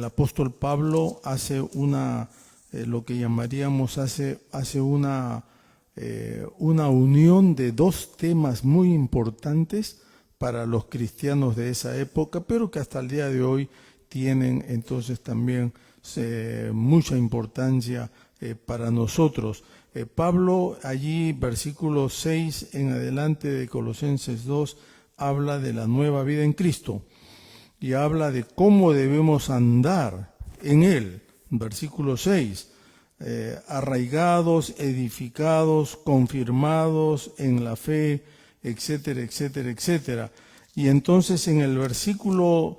apóstol Pablo hace lo que llamaríamos, hace una unión de dos temas muy importantes para los cristianos de esa época, pero que hasta el día de hoy tienen entonces también mucha importancia para nosotros. Pablo allí, versículo 6 en adelante de Colosenses 2, habla de la nueva vida en Cristo y habla de cómo debemos andar en Él. Versículo 6, arraigados, edificados, confirmados en la fe, etcétera, etcétera, etcétera. Y entonces en el versículo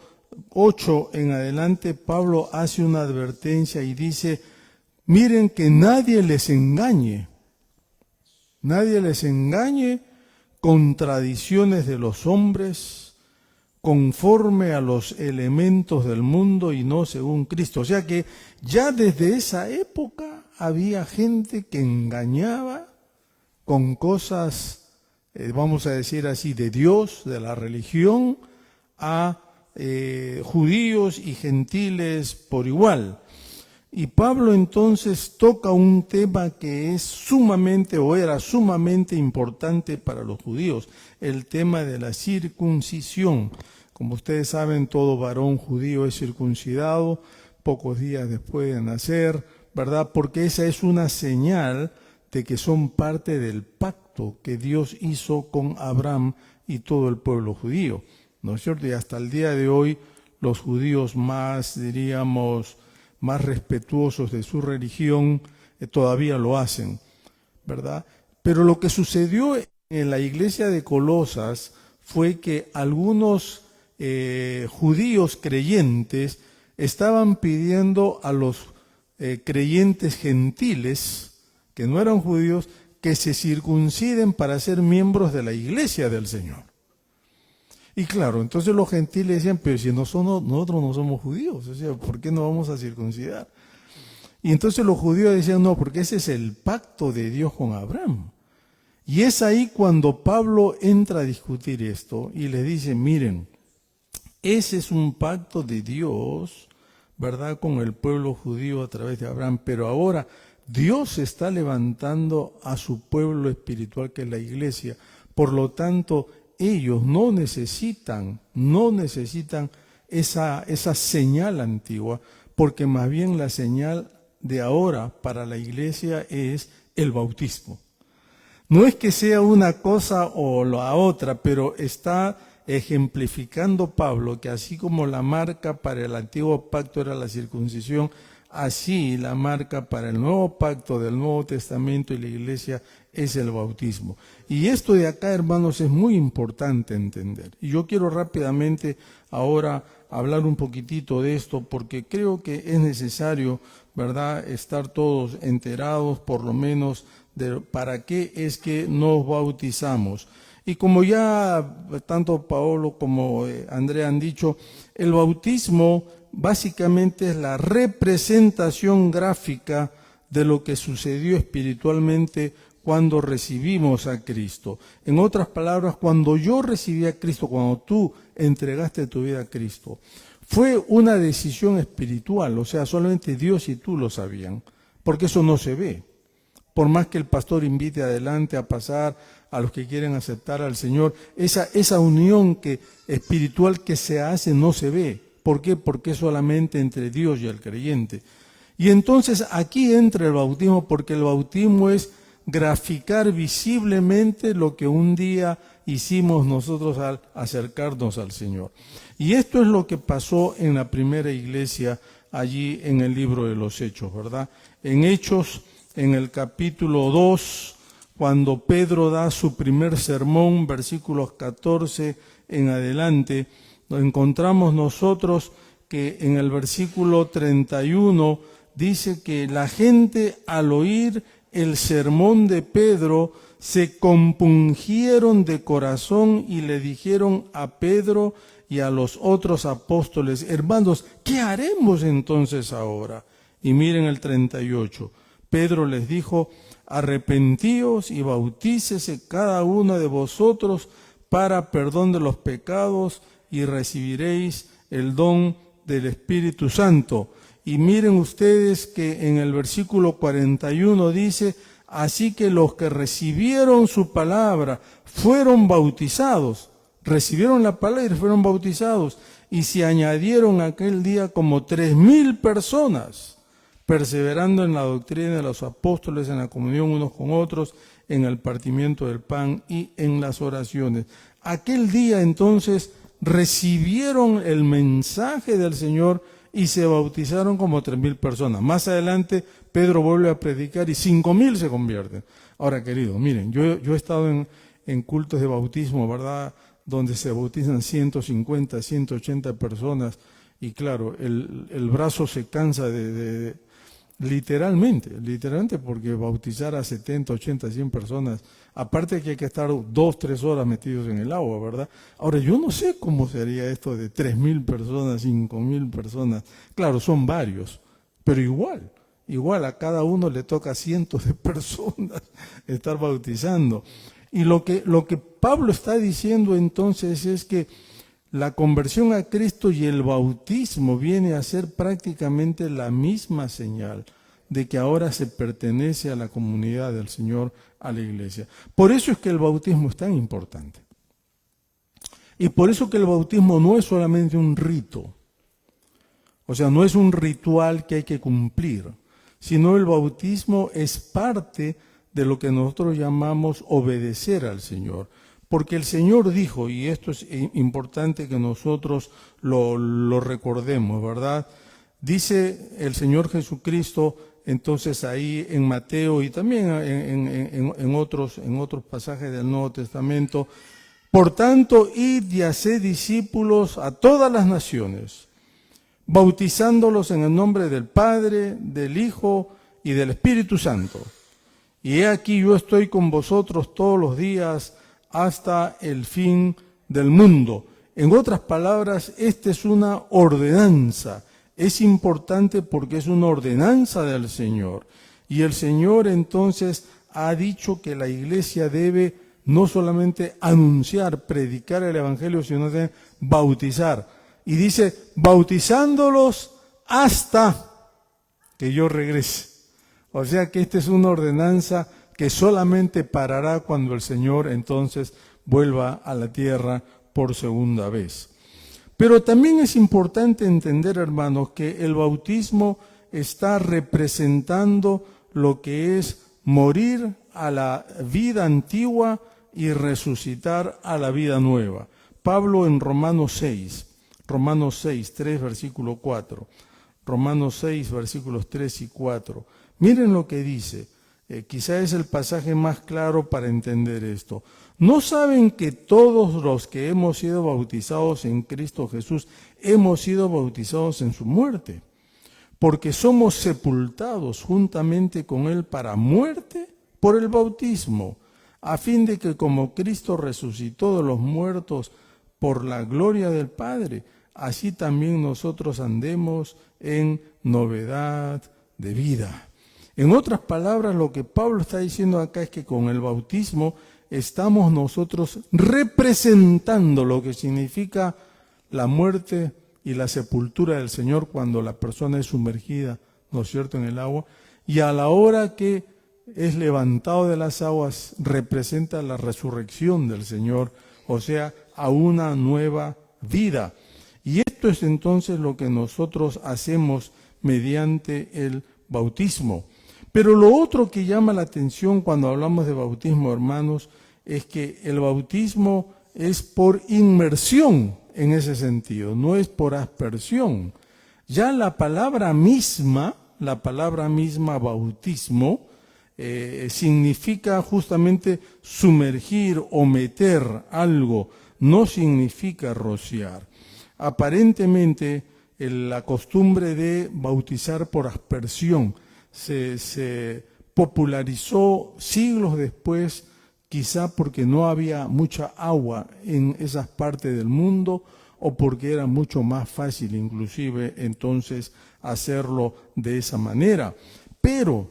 8 en adelante, Pablo hace una advertencia y dice: miren que nadie les engañe con tradiciones de los hombres, conforme a los elementos del mundo y no según Cristo. O sea que ya desde esa época había gente que engañaba con cosas, vamos a decir así, de Dios, de la religión, a judíos y gentiles por igual. Y Pablo entonces toca un tema que es sumamente o era sumamente importante para los judíos, el tema de la circuncisión. Como ustedes saben, todo varón judío es circuncidado pocos días después de nacer, ¿verdad? Porque esa es una señal de que son parte del pacto que Dios hizo con Abraham y todo el pueblo judío, ¿no es cierto? Y hasta el día de hoy los judíos más, diríamos, más respetuosos de su religión, todavía lo hacen, ¿verdad? Pero lo que sucedió en la iglesia de Colosas fue que algunos judíos creyentes estaban pidiendo a los creyentes gentiles, que no eran judíos, que se circunciden para ser miembros de la iglesia del Señor. Y claro, entonces los gentiles decían: pero si nosotros no somos judíos, o sea, ¿por qué no vamos a circuncidar? Y entonces los judíos decían: no, porque ese es el pacto de Dios con Abraham. Y es ahí cuando Pablo entra a discutir esto y les dice: miren, ese es un pacto de Dios, ¿verdad?, con el pueblo judío a través de Abraham, pero ahora Dios está levantando a su pueblo espiritual, que es la iglesia. Por lo tanto, ellos no necesitan esa señal antigua, porque más bien la señal de ahora para la iglesia es el bautismo. No es que sea una cosa o la otra, pero está ejemplificando Pablo que así como la marca para el antiguo pacto era la circuncisión, así la marca para el nuevo pacto del Nuevo Testamento y la iglesia es el bautismo. Y esto de acá, hermanos, es muy importante entender. Y yo quiero rápidamente ahora hablar un poquitito de esto, porque creo que es necesario, ¿verdad?, estar todos enterados, por lo menos, de para qué es que nos bautizamos. Y como ya tanto Paolo como Andrea han dicho, el bautismo básicamente es la representación gráfica de lo que sucedió espiritualmente cuando recibimos a Cristo. En otras palabras, cuando yo recibí a Cristo, cuando tú entregaste tu vida a Cristo, fue una decisión espiritual, o sea, solamente Dios y tú lo sabían, porque eso no se ve. Por más que el pastor invite adelante a pasar a los que quieren aceptar al Señor, esa unión espiritual que se hace no se ve. ¿Por qué? Porque es solamente entre Dios y el creyente. Y entonces aquí entra el bautismo, porque el bautismo es graficar visiblemente lo que un día hicimos nosotros al acercarnos al Señor. Y esto es lo que pasó en la primera iglesia allí en el libro de los Hechos, ¿verdad? En Hechos, en el capítulo 2, cuando Pedro da su primer sermón, versículos 14 en adelante, encontramos nosotros que en el versículo 31 dice que la gente, al oír el sermón de Pedro, se compungieron de corazón y le dijeron a Pedro y a los otros apóstoles: hermanos, ¿qué haremos entonces ahora? Y miren el 38. Pedro les dijo: arrepentíos y bautícese cada uno de vosotros para perdón de los pecados y recibiréis el don del Espíritu Santo. Y miren ustedes que en el versículo 41 dice, así que los que recibieron su palabra fueron bautizados, recibieron la palabra y fueron bautizados, y se añadieron aquel día como 3,000 personas, perseverando en la doctrina de los apóstoles, en la comunión unos con otros, en el partimiento del pan y en las oraciones. Aquel día entonces recibieron el mensaje del Señor y se bautizaron como 3,000 personas. Más adelante Pedro vuelve a predicar y 5,000 se convierten. Ahora, querido, miren, yo he estado en cultos de bautismo, ¿verdad?, donde se bautizan 150, 180 personas, y claro, el brazo se cansa literalmente, porque bautizar a 70, 80, 100 personas, aparte que hay que estar 2, 3 horas metidos en el agua, ¿verdad? Ahora, yo no sé cómo sería esto de 3,000 personas, 5,000 personas. Claro, son varios, pero igual a cada uno le toca cientos de personas estar bautizando. Y lo que Pablo está diciendo entonces es que la conversión a Cristo y el bautismo viene a ser prácticamente la misma señal de que ahora se pertenece a la comunidad del Señor, a la iglesia. Por eso es que el bautismo es tan importante. Y por eso que el bautismo no es solamente un rito, o sea, no es un ritual que hay que cumplir, sino el bautismo es parte de lo que nosotros llamamos obedecer al Señor. Porque el Señor dijo, y esto es importante que nosotros lo recordemos, ¿verdad? Dice el Señor Jesucristo, entonces ahí en Mateo y también en otros pasajes del Nuevo Testamento, por tanto, id y haced discípulos a todas las naciones, bautizándolos en el nombre del Padre, del Hijo y del Espíritu Santo. Y he aquí yo estoy con vosotros todos los días hasta el fin del mundo. En otras palabras, esta es una ordenanza. Es importante porque es una ordenanza del Señor. Y el Señor entonces ha dicho que la iglesia debe no solamente anunciar, predicar el Evangelio, sino también bautizar. Y dice, bautizándolos hasta que yo regrese. O sea que esta es una ordenanza que solamente parará cuando el Señor entonces vuelva a la tierra por segunda vez. Pero también es importante entender, hermanos, que el bautismo está representando lo que es morir a la vida antigua y resucitar a la vida nueva. Pablo en Romanos 6, 3, versículo 4. Romanos 6, versículos 3 y 4. Miren lo que dice. Quizá es el pasaje más claro para entender esto. ¿No saben que todos los que hemos sido bautizados en Cristo Jesús hemos sido bautizados en su muerte? Porque somos sepultados juntamente con Él para muerte por el bautismo, a fin de que como Cristo resucitó de los muertos por la gloria del Padre, así también nosotros andemos en novedad de vida. En otras palabras, lo que Pablo está diciendo acá es que con el bautismo estamos nosotros representando lo que significa la muerte y la sepultura del Señor cuando la persona es sumergida, ¿no es cierto?, en el agua, y a la hora que es levantado de las aguas representa la resurrección del Señor, o sea, a una nueva vida. Y esto es entonces lo que nosotros hacemos mediante el bautismo. Pero lo otro que llama la atención cuando hablamos de bautismo, hermanos, es que el bautismo es por inmersión en ese sentido, no es por aspersión. Ya la palabra misma bautismo, significa justamente sumergir o meter algo, no significa rociar. Aparentemente, la costumbre de bautizar por aspersión se popularizó siglos después, quizá porque no había mucha agua en esas partes del mundo o porque era mucho más fácil inclusive entonces hacerlo de esa manera. Pero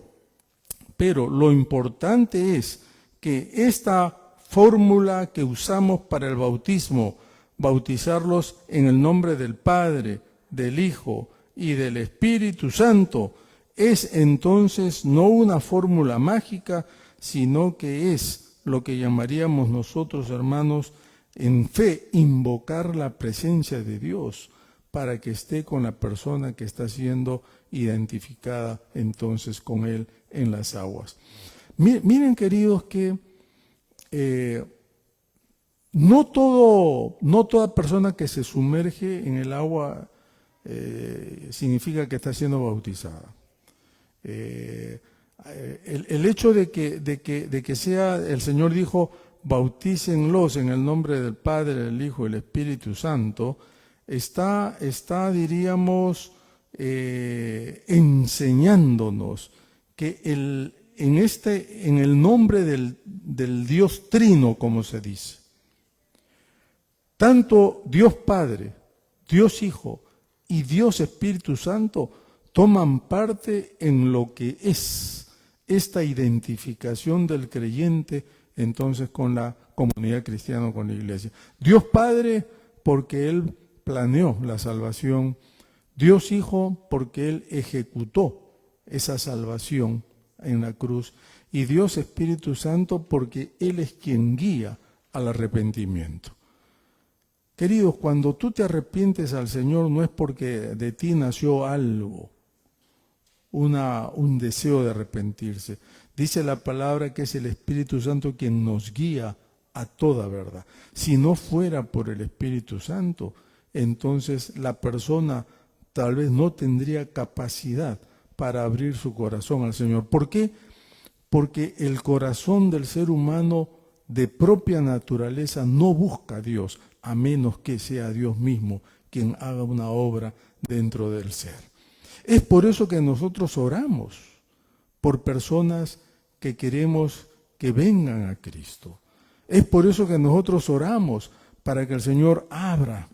lo importante es que esta fórmula que usamos para el bautismo, bautizarlos en el nombre del Padre, del Hijo y del Espíritu Santo, es entonces no una fórmula mágica, sino que es lo que llamaríamos nosotros, hermanos, en fe, invocar la presencia de Dios para que esté con la persona que está siendo identificada entonces con Él en las aguas. Miren, queridos, que no toda persona que se sumerge en el agua significa que está siendo bautizada. El hecho de que sea, el Señor dijo, bautícenlos en el nombre del Padre, del Hijo y del Espíritu Santo, está diríamos, enseñándonos que en el nombre del Dios Trino, como se dice, tanto Dios Padre, Dios Hijo y Dios Espíritu Santo toman parte en lo que es esta identificación del creyente entonces con la comunidad cristiana, con la iglesia. Dios Padre porque Él planeó la salvación, Dios Hijo porque Él ejecutó esa salvación en la cruz, y Dios Espíritu Santo porque Él es quien guía al arrepentimiento. Queridos, cuando tú te arrepientes al Señor no es porque de ti nació algo, un deseo de arrepentirse. Dice la palabra que es el Espíritu Santo quien nos guía a toda verdad. Si no fuera por el Espíritu Santo, entonces la persona tal vez no tendría capacidad para abrir su corazón al Señor. ¿Por qué? Porque el corazón del ser humano de propia naturaleza no busca a Dios, a menos que sea Dios mismo quien haga una obra dentro del ser. Es por eso que nosotros oramos por personas que queremos que vengan a Cristo. Es por eso que nosotros oramos para que el Señor abra,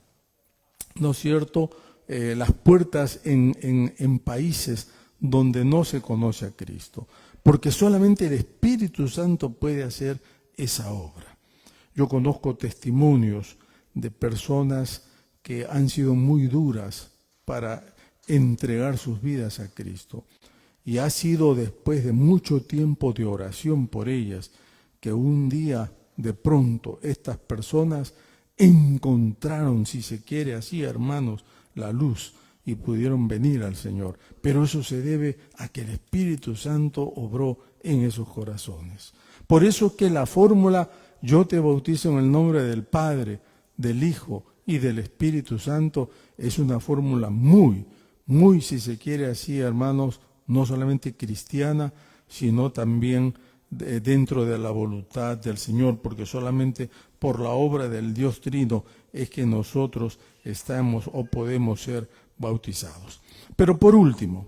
¿no es cierto?, las puertas en países donde no se conoce a Cristo. Porque solamente el Espíritu Santo puede hacer esa obra. Yo conozco testimonios de personas que han sido muy duras para entregar sus vidas a Cristo. Y ha sido después de mucho tiempo de oración por ellas que un día de pronto estas personas encontraron, si se quiere así, hermanos, la luz y pudieron venir al Señor. Pero eso se debe a que el Espíritu Santo obró en esos corazones. Por eso que la fórmula, yo te bautizo en el nombre del Padre, del Hijo y del Espíritu Santo, es una fórmula muy, si se quiere así, hermanos, no solamente cristiana, sino también dentro de la voluntad del Señor, porque solamente por la obra del Dios Trino es que nosotros estamos o podemos ser bautizados. Pero por último,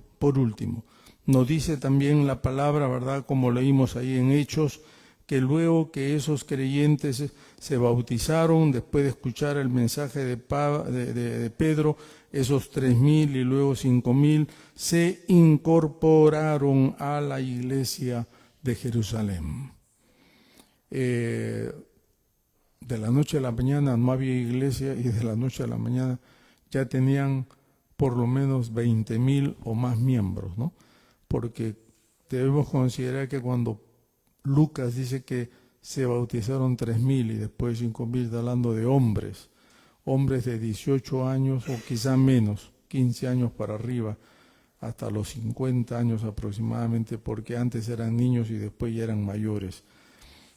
nos dice también la palabra, ¿verdad?, como leímos ahí en Hechos, que luego que esos creyentes se bautizaron, después de escuchar el mensaje de Pedro, esos 3,000 y luego 5,000 se incorporaron a la iglesia de Jerusalén. De la noche a la mañana no había iglesia y de la noche a la mañana ya tenían por lo menos 20,000 o más miembros, ¿no? Porque debemos considerar que cuando Lucas dice que se bautizaron 3,000 y después 5,000, está hablando de hombres de 18 años o quizá menos, 15 años para arriba, hasta los 50 años aproximadamente, porque antes eran niños y después ya eran mayores.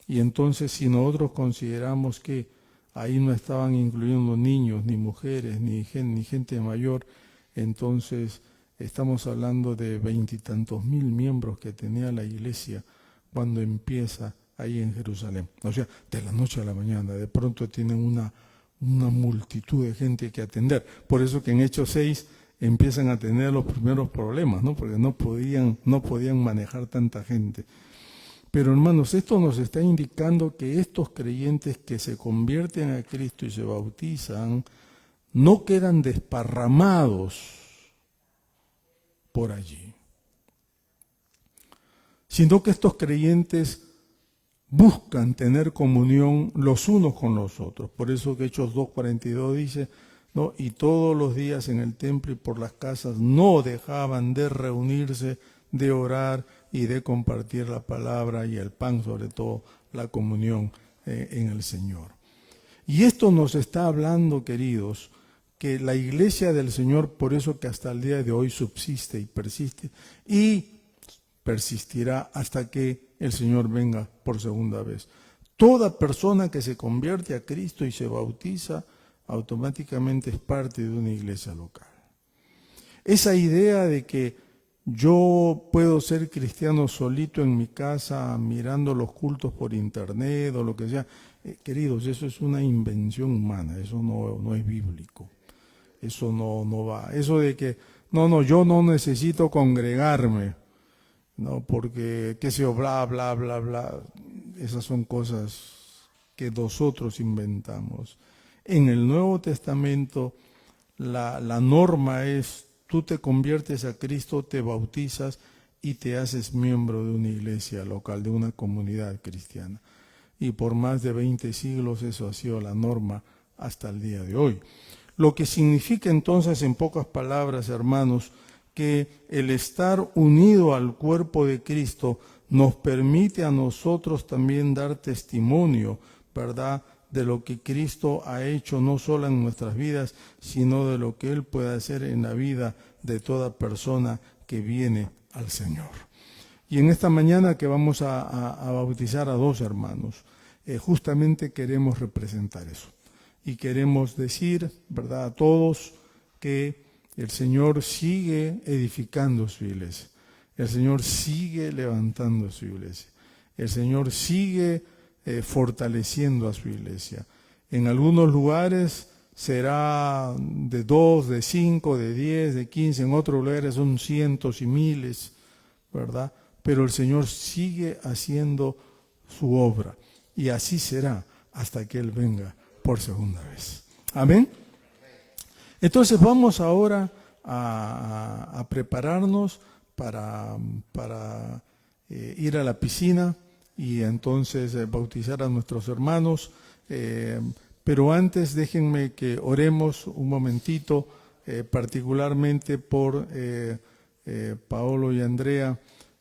Y entonces, si nosotros consideramos que ahí no estaban incluyendo niños, ni mujeres, ni gente mayor, entonces estamos hablando de 20 y tantos mil miembros que tenía la iglesia cuando empieza ahí en Jerusalén. O sea, de la noche a la mañana, de pronto tienen una multitud de gente que atender. Por eso que en Hechos 6 empiezan a tener los primeros problemas, ¿no? Porque no podían manejar tanta gente. Pero hermanos, esto nos está indicando que estos creyentes que se convierten a Cristo y se bautizan, no quedan desparramados por allí, sino que estos creyentes buscan tener comunión los unos con los otros. Por eso que Hechos 2:42 dice, ¿no? Y todos los días en el templo y por las casas no dejaban de reunirse, de orar y de compartir la palabra y el pan, sobre todo la comunión en el Señor. Y esto nos está hablando, queridos, que la iglesia del Señor, por eso que hasta el día de hoy subsiste y persistirá hasta que el Señor venga por segunda vez. Toda persona que se convierte a Cristo y se bautiza, automáticamente es parte de una iglesia local. Esa idea de que yo puedo ser cristiano solito en mi casa, mirando los cultos por internet o lo que sea, queridos, eso es una invención humana, eso no es bíblico. Eso no va. Eso de que, yo no necesito congregarme, no, porque, qué sé yo, bla, bla, bla, bla. Esas son cosas que nosotros inventamos. En el Nuevo Testamento, la norma es, tú te conviertes a Cristo, te bautizas y te haces miembro de una iglesia local, de una comunidad cristiana. Y por más de 20 siglos eso ha sido la norma hasta el día de hoy. Lo que significa entonces, en pocas palabras, hermanos, que el estar unido al cuerpo de Cristo nos permite a nosotros también dar testimonio, ¿verdad?, de lo que Cristo ha hecho no solo en nuestras vidas, sino de lo que Él puede hacer en la vida de toda persona que viene al Señor. Y en esta mañana que vamos a bautizar a 2 hermanos, justamente queremos representar eso. Y queremos decir, ¿verdad?, a todos que el Señor sigue edificando su iglesia. El Señor sigue levantando su iglesia. El Señor sigue fortaleciendo a su iglesia. En algunos lugares será de 2, de 5, de 10, de 15. En otros lugares son cientos y miles, ¿verdad? Pero el Señor sigue haciendo su obra. Y así será hasta que Él venga por segunda vez. Amén. Entonces vamos ahora a prepararnos para ir a la piscina y entonces bautizar a nuestros hermanos. Pero antes déjenme que oremos un momentito, particularmente por Paolo y Andrea.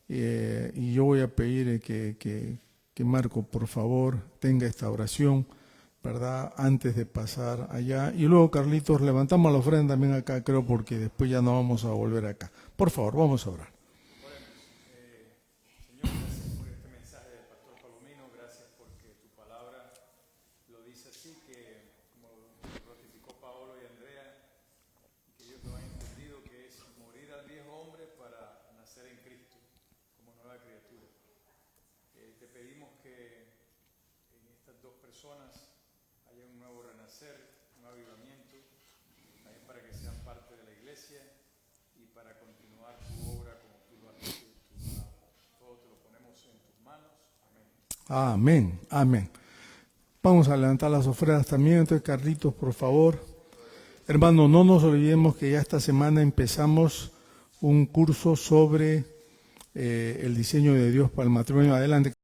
Y yo voy a pedir que Marco, por favor, tenga esta oración, ¿verdad?, antes de pasar allá. Y luego, Carlitos, levantamos la ofrenda también acá, creo, porque después ya no vamos a volver acá. Por favor, vamos a orar. Señor, gracias por este mensaje del pastor Palomino, gracias porque tu palabra lo dice así, que como lo ratificó Paolo y Andrea, que ellos lo han entendido, que es morir al viejo hombre para nacer en Cristo como nueva criatura. Te pedimos que en estas 2 personas haya un nuevo renacer, un avivamiento, también para que sean parte de la iglesia y para continuar tu obra como tú lo has hecho en tu palabra. Todo te lo ponemos en tus manos. Amén. Amén, amén. Vamos a levantar las ofrendas también. Entonces, Carlitos, por favor. Hermano, no nos olvidemos que ya esta semana empezamos un curso sobre el diseño de Dios para el matrimonio. Adelante.